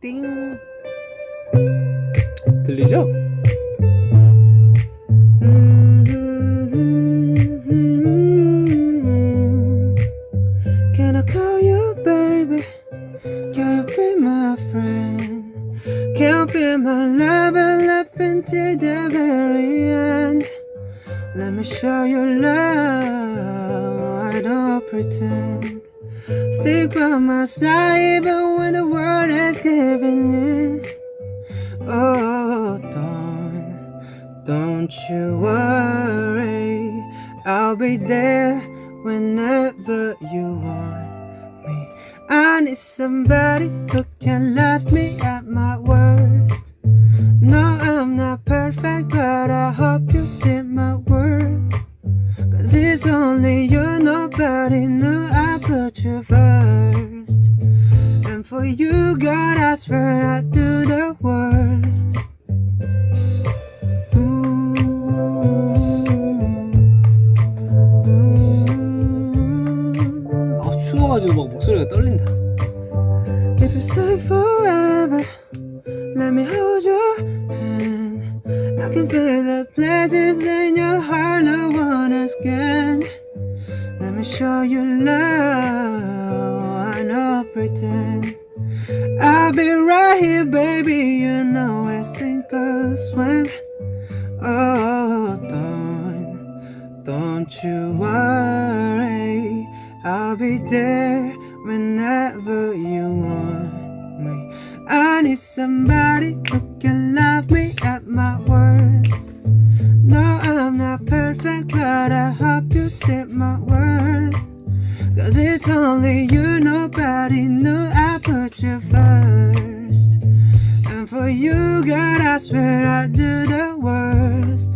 띵. 들리죠? Can I call you baby? Can you be my friend? Can you be my lover, love until the very end? Let me show you love, I don't pretend. Stick by my side even when the world is giving in. Oh, don't you worry, I'll be there whenever you want me. I need somebody who can laugh me at my worst. No, I'm not perfect, but I hope you see my worth. Cause it's only you, nobody knew I put you first. And for you, God, I swear I'd do the worst. 추워가지고 막 목소리가 떨린다. If you stay forever, let me hold your hand. I can feel the places in your heart no one else can. Let me show you love, I don't pretend. I'll be right here, baby, you know I sink or swim. Oh, don't you worry, I'll be there whenever you want me. I need somebody who can love me at my worst. No, I'm not perfect, but I hope you see my worth. Cause it's only you, nobody knew I put you first. And for you, God, I swear I'd do the worst.